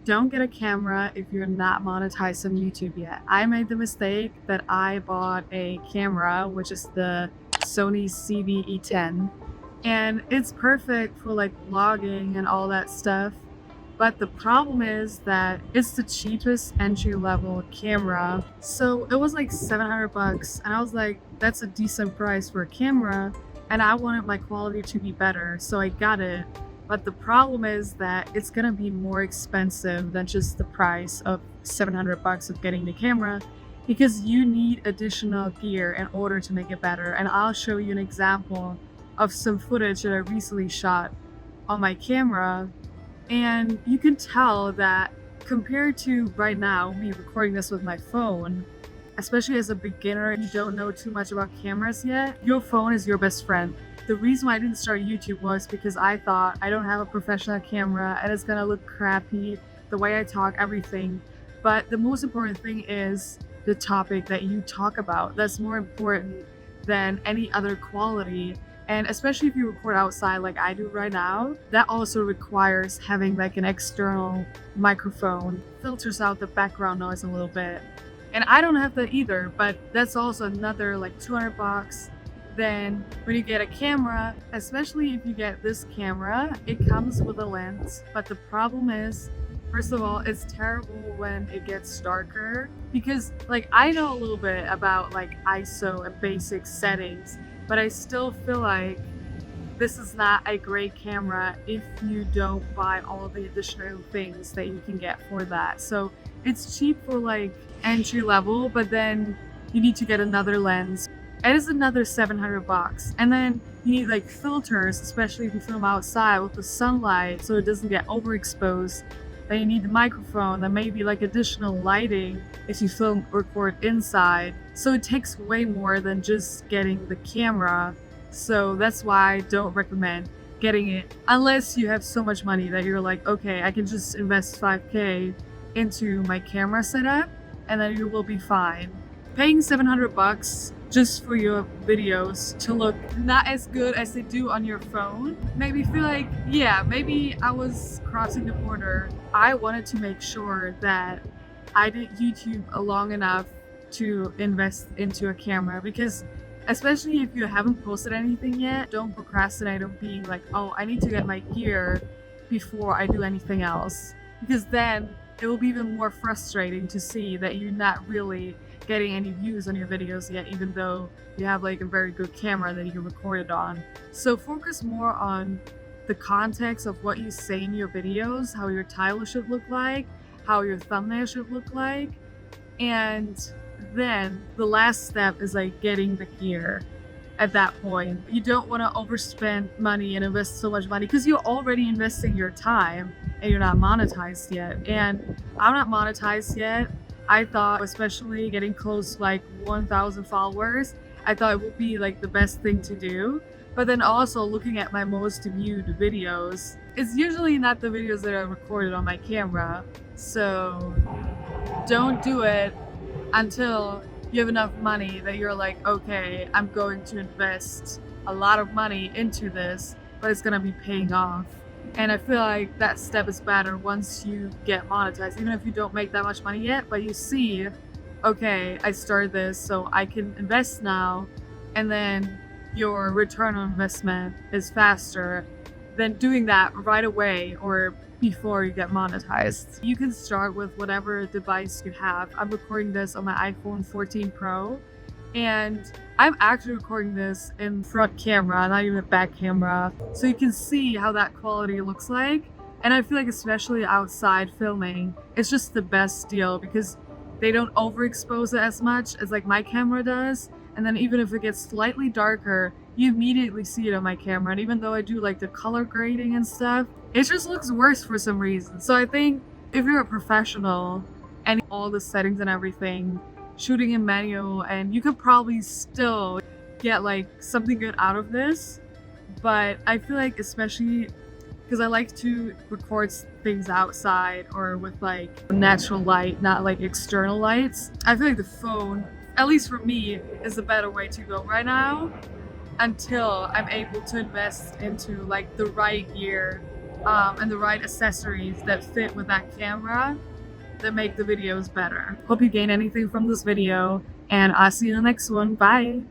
Don't get a camera if you're not monetized on YouTube yet. I made the mistake that I bought a camera, which is the Sony ZV-E10, and it's perfect for like vlogging and all that stuff. But the problem is that it's the cheapest entry level camera. So it was like 700 bucks, and I was like, that's a decent price for a camera, and I wanted my quality to be better, so I got it. But the problem is that it's gonna be more expensive than just the price of 700 bucks of getting the camera, because you need additional gear in order to make it better. And I'll show you an example of some footage that I recently shot on my camera, and you can tell that compared to right now, me recording this with my phone, especially as a beginner and you don't know too much about cameras yet, your phone is your best friend. The reason why I didn't start YouTube was because I thought I don't have a professional camera and it's gonna look crappy, the way I talk, everything. But the most important thing is the topic that you talk about. That's more important than any other quality. And especially if you record outside like I do right now, that also requires having like an external microphone. Filters out the background noise a little bit. And I don't have that either, but that's also another like 200 bucks. Then when you get a camera, especially if you get this camera, it comes with a lens. But the problem is, first of all, it's terrible when it gets darker, because like I know a little bit about like ISO and basic settings, but I still feel like this is not a great camera if you don't buy all the additional things that you can get for that. So it's cheap for like entry level, but then you need to get another lens. It is another 700 bucks. And then you need like filters, especially if you film outside with the sunlight so it doesn't get overexposed. Then you need the microphone, then maybe like additional lighting if you film record inside. So it takes way more than just getting the camera. So that's why I don't recommend getting it unless you have so much money that you're like, okay, I can just invest 5K into my camera setup and then you will be fine. Paying 700 bucks just for your videos to look not as good as they do on your phone made me feel like, yeah, maybe I was crossing the border. I wanted to make sure that I did YouTube long enough to invest into a camera, because especially if you haven't posted anything yet, don't procrastinate on being like, oh, I need to get my gear before I do anything else, because then it will be even more frustrating to see that you're not really getting any views on your videos yet, even though you have like a very good camera that you recorded on. So focus more on the context of what you say in your videos, how your title should look like, how your thumbnail should look like, and then the last step is like getting the gear. At that point, you don't want to overspend money and invest so much money, because you're already investing your time and you're not monetized yet. And I'm not monetized yet. I thought, especially getting close to like 1,000 followers, I thought it would be like the best thing to do. But then also looking at my most viewed videos, it's usually not the videos that I recorded on my camera. So don't do it until you have enough money that you're like, okay, I'm going to invest a lot of money into this, but it's gonna be paying off. And I feel like that step is better once you get monetized, even if you don't make that much money yet, but you see, okay, I started this, so I can invest now, and then your return on investment is faster than doing that right away or before you get monetized. You can start with whatever device you have. I'm recording this on my iPhone 14 Pro, and I'm actually recording this in front camera, not even a back camera, so you can see how that quality looks like. And I feel like especially outside filming, it's just the best deal, because they don't overexpose it as much as like my camera does. And then even if it gets slightly darker, you immediately see it on my camera. And even though I do like the color grading and stuff, it just looks worse for some reason. So I think if you're a professional and all the settings and everything, shooting in manual, and you could probably still get like something good out of this. But I feel like, especially because I like to record things outside or with like natural light, not like external lights, I feel like the phone, at least for me, is a better way to go right now, until I'm able to invest into like the right gear and the right accessories that fit with that camera that make the videos better. Hope you gain anything from this video, and I'll see you in the next one. Bye!